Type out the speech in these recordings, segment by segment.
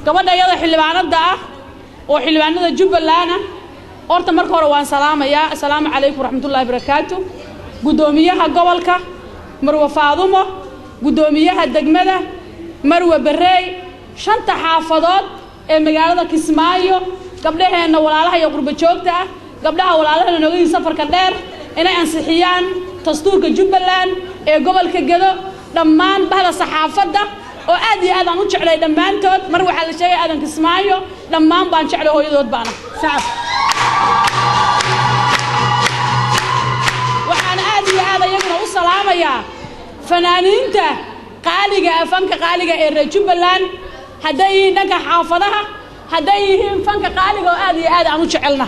gabadha iyada xildhibaanada ah oo xildhibaanada Jubbaland horta marka hore waan salaamayaa assalaamu calaykum waraxmatullaahi wabarakaatuh gudoomiyaha gobolka Marwa Faadumo gudoomiyaha degmada Marwa Barreey shanta xaafadood ee magaalada Kismaayo gabdhaheena walaalaha iyo qurba joogta ah gabdhaha walaalaha nooga safarka dheer inay ansixiyaan dastuurka Jubbaland ee gobolka Gedo dhammaan bahda saxaafadda oo aad iyo aad aan u jeclay dhamaantood mar waxa la sheegay aadan Kismaayo dhammaan baan jeclay hooyadood baana shacab waxaan aad iyo aad ayaguna u salaamayaa fanaaniinta qaaliga fanka qaaliga ee reer Jubbaland haday dhanka xaafadaha haday fanka qaaliga oo aad iyo aad aan u jecelna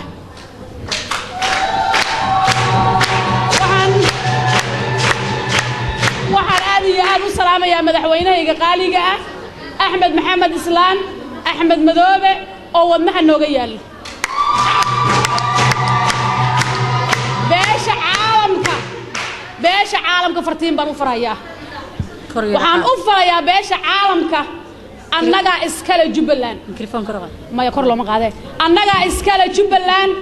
waxaan aad iyo aad u salaamayaa madaxweynaha qaaliga ah Axmed Maxamed Islaan Axmed Madoobe oo wadnaha nooga yaal beesha caalamka fartiin baan u farayaa waxaan u farayaa beesha caalamka annaga iskala Jubbaland mikrofoonka raqad ma kor loo ma qaade annaga iskala Jubbaland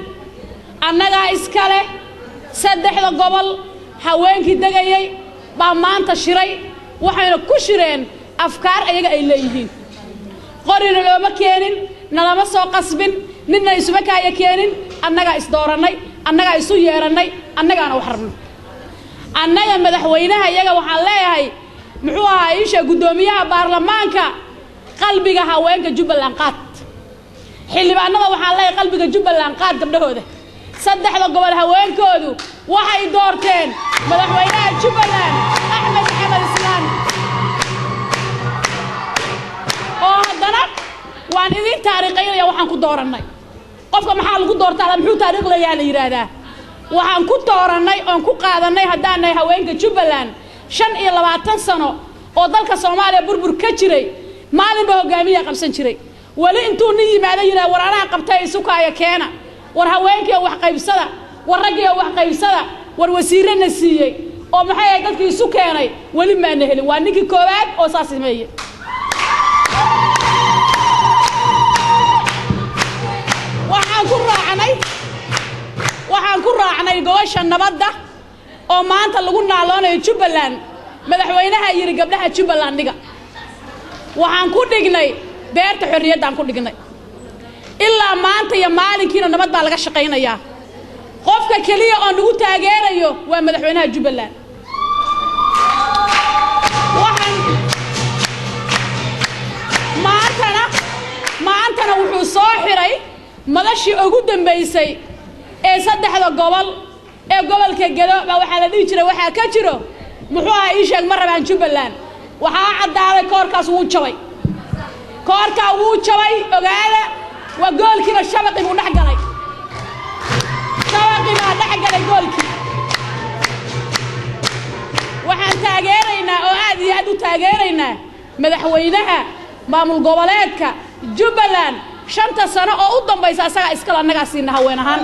annaga iskala saddexda gobol haweenkii dagayay baa maanta shiray waxayna ku shireen afkaar ayaga ay leeyihiin qorina looma keenin nalama soo qasbin ninna isuma kaaya keenin annaga is dooranay annaga isu yeeranay annagaana wax rabno annaga madaxweynaha iyaga waxaan leeyahay muxuu ahaa isha gudoomiyaha baarlamaanka qalbiga haweenka Jubbaland qaad xildhibaanada waxaan leeyahay qalbiga Jubbaland qaad gabdhahooda saddexda gobol haweenkoodu waxay doorteen madaxweynaha Jubbaland Axmed Maxamed Islaan oo haddana waan idin taariikhaynaya waxaan ku dooranay qofka maxaa lagu doortaa muxuu taariikh leeyahay la yiraahdaa waxaan ku dooranay oon ku qaadanay haddaanay haweenka Jubbaland 25 sano oo dalka Soomaaliya burbur ka jiray maalinba hogaamiye qabsan jiray wali intuu nin yimaado yiraahdo waraanaha qabtay isukaaya keena war haweenkii wax qaybsada war ragii wax qaybsada war wasiirana siiyay oo maxay dadkii isu keenay wali ma aan helin waa ninkii koowaad oo saas sameeyay waxaan ku raacnay gobasha nabadda oo maanta lagu naaloonayo Jubbaland madaxweynaha yiri gabdhaha Jubbaland dhiga waxaan ku dhignay beerta xorriyadaan ku dhignay ilaa maanta iyo maalinkiina nabad baa laga shaqeynayaa qofka kaliya oo nagu taageerayo waa madaxweynaha Jubbaland waxaan maantana wuxuu soo xiray madashii ugu dambeysay ee saddexda gobol ee gobolka Gedo baa waxa la dhigi jiray waxa ka jiro muxuu ahaa ii sheeg ma rabaan Jubbaland waxa cadaalay koorkaas wuu jabay ogaada waa goolkiiba shabaqi uu dhex galay goolkii waxaan taageeraynaa oo aad iyo aad u taageeraynaa madaxweynaha maamul goboleedka Jubbaland 5 sano oo u dambaysa asaga iskala anaga siina haween ahaan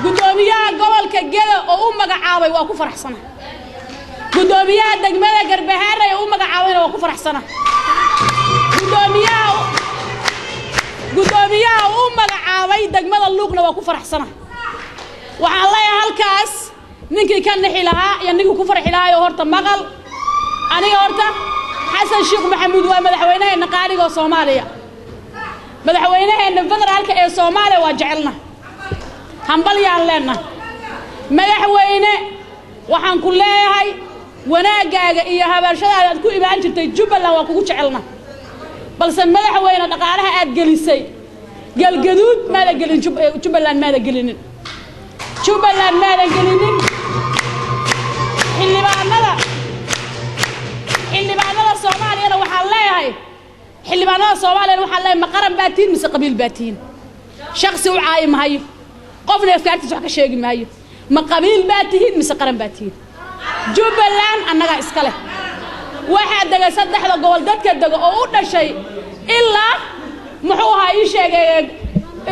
gudoomiyaha gobolka Gedo oo u magacaabay waa ku faraxsana gudoomiyaha degmada Garbaharey oo u magacaabayna waa ku faraxsana gudoomiyaha u magacaabay degmada Luuqna waa ku faraxsana waxaan leeyahay halkaas ninkii ka nixi lahaa iyo ninkii ku farxi lahaa horta maqal aniga horta Xasan Sheekh Maxamuud waa madaxweynaha qaaliga Soomaaliya madaxweynaha federaalka ee Soomaaliya waa jecelna hambalyaan leena madaxweyne waxaan ku leeyahay wanaagaaga iyo habarshadaada aad ku imaan jirtay Jubbaland waa kugu jecelna balse madaxweyne dhaqaalaha aad gelisay galgaduud ma la gelin Jubbaland ma la gelinin xildhibaanada Soomaaliya waxaan leeyahay xildhibaanada Soomaaliya waxaan leeyahay ma qaran baatiin mise qabiil baatiin shakhsi u caay maayo qofna afkaartiisa wax ka sheegi maayo ma qabiil baatiin mise qaran baatiin Jubbaland annaga iska leh waxa daga saddexda gobol dadka daga oo u dhashay ilaa muxuu ahaa ii sheegay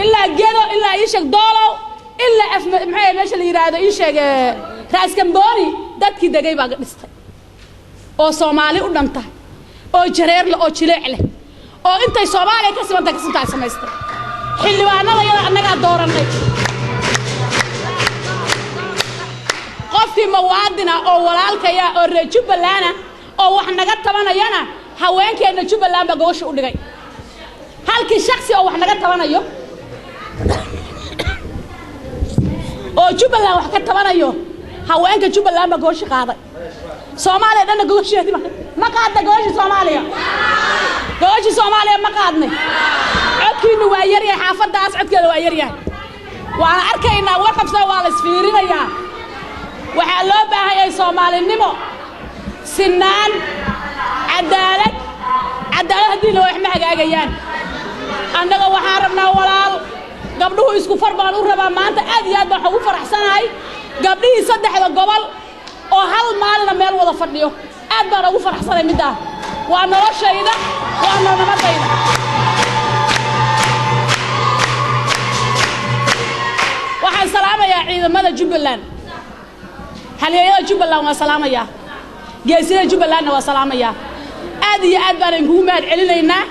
ilaa Gedo ilaa ii sheeg Doolow ilaa maxay meesha la yiraahdo ii sheeg Raas Kamboni dadkii dagay baa dhistay oo Soomaali u dhanta oo jareer leh oo jileec leh oo intay Soomaaliya ka sibanta ka sinta samaystay xildhibaanada yada annaga dooranay qofkii muwaadin ah oo walaalkaya oo reer Jubbaland oo wax naga tabanayana haweenkeena Jubbaland baa gobasha u dhigay halkii shakhsi oo wax naga tabanayo oo Jubbaland wax ka tabanayo haweenka Jubbaland baa gobasha qaaday Soomaaliya dhanna gobasheedi ma qaadda gobasha Soomaaliya ma qaadnay codkiina waa yar yahay xaafadaas codkeeda waa yar yahay waan arkaynaa war qabso waa la isfiirinayaa waxa loo baahan yahay Soomaalinimo sinaan cadaalad hadii loo wax ma hagaagayaan annaga waxaan rabnaa walaal gabdhuhu isku farbaan u rabaa maanta aad iyo aad baan ugu faraxsanahay gabdhihii saddexda gobol oo hal maalin meel wada fadhiyo aad baan ugu faraxsanahay midda waa noloshayda waa nabadayda waxaan salaamayaa ciidamada Jubbaland halyeeyada Jubbaland waa salaamayaa geesida Jubbaland waa salaamayaa aad iyo aad baan ugu mahad celinaynaa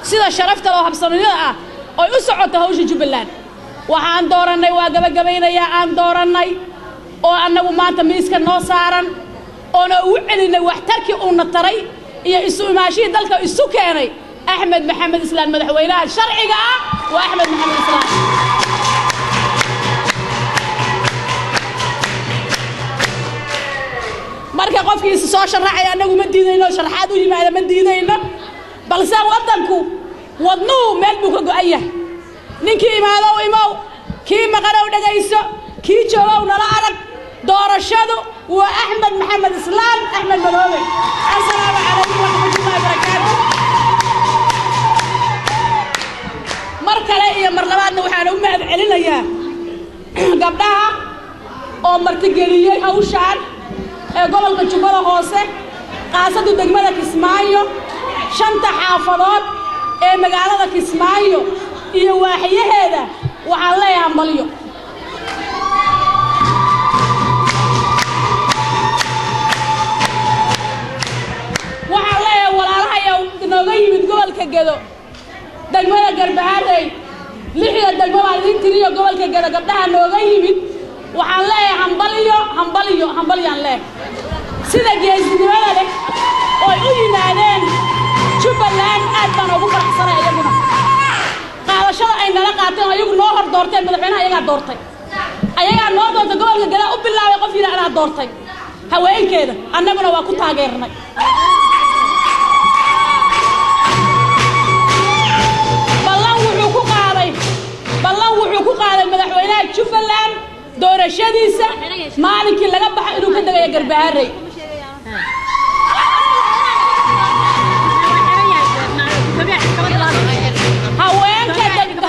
sida sharafta loo habsameeyay ah oo u socota hawsha Jubbaland waxaan dooranay waa gabagabaynayaa aan dooranay oo annagu maanta miiska noo saaran oo u celinay waxtarkii uu nataray iyo isu imaashii dalka isu keenay Axmed Maxamed Islaan madaxweynaha sharciga ah waa Axmed Maxamed Islaan marka qofkiisa soo sharaxay anagu ma diidayno sharaxaad u yimaada ma diidayno balse wadanku wadnuhu meel buu ka go'aya ninkii imaado imow kii maqanow dhagayso kii joogow nala arag doorashadu waa Axmed Maxamed Islaan Axmed Madoobe assalaamu calaykum wa rahmatullahi wa barakaatuh mar kale iyo mar labaadna waxaan u mahad celinayaa gabdhaha oo martigeliyay hawshaan ee gobolka Jubbada Hoose qaasadu degmada Kismaayo shanta xaafadood ee magaalada Kismaayo iyo waaxiyaheeda waxaan leeyahay hambalyo waxaan leeyahay walaalahayow inooga yimid gobolka Gedo degmada Garbaharey lixda degmo baa idin tiriyo gobolka Gedo gabdhaha nooga yimid waxaan leeyahay hambalyaan leeyahay sida geesinimada leh oo ay u yimaadeen Jubbaland aad baan ugu faraxsanahay iyaguna qaadashada ay nala qaateen ayagu noo hor doorteen madaxweynaha ayaga doortay ayaga noo doortay gobolka Gedo u bilaabay qof ila ana doortay haweenkeeda annaguna waa ku taageernay ballan wuxuu ku qaaday madaxweynaha Jubbaland doorashadiisa maalinkii laga baxay inuu ka dagayo Garbaharey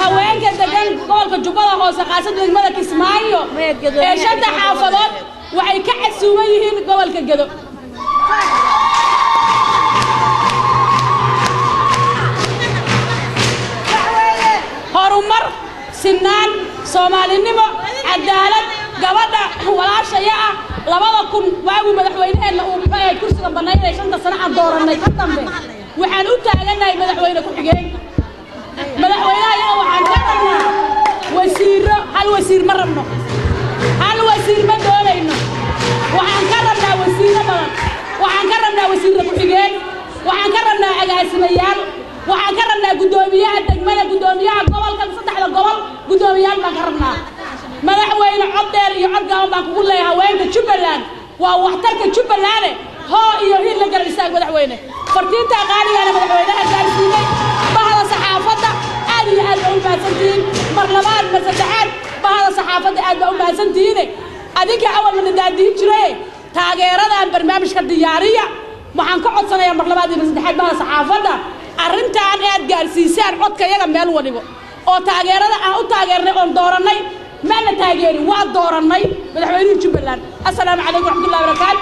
haweenka degan gobolka Jubbada Hoose qaasada degmada Kismaayo ee shanta xaafadood waxay ka xasuuban yihiin gobolka Gedo horumar sinaan Soomaalinimo cadaalad gabadha walaashaya ah 2000 waagu madaxweynaheena uu bixiyay kursiga banaanay 5 sano aan dooranay ka dambe waxaan u taaganahay madaxweyne ku xigeen madaxweynaha iyada waxaan ka rabnaa wasiiro hal wasiir ma rabno hal wasiir ma doonayno waxaan ka rabnaa wasiiro badan waxaan ka rabnaa wasiiro ku xigeen waxaan ka rabnaa agaasimayaal waxaan ka rabnaa gudoomiyaha degmada gudoomiyaha gobolka saddexda gobol gudoomiyaal baan ka rabnaa madaxweyne cod dheer iyo cod gaaban baan kugu leeyahay haweenka Jubbaland waa waxtarka Jubbaland hoo iyo hil la garan isaag madaxweyne fartiinta qaaliga madaxweynaha gaarsiinay bahada saxaafadda aad iyo aad u baahantiin mar labaad mar saddexaad bahada saxaafadda aad u baahantiin adinka awal ma daadiin jiray taageeradan barnaamijka diyaariya waxaan ka codsanayaa mar labaad iyo mar saddexaad bahada saxaafadda arrintan aad gaarsiisaan codka iyaga meel waliba oo taageerada aan u taageernay oo dooranay ما نتاجري وادورناي مدحوينه جبلان السلام عليكم ورحمة الله وبركاته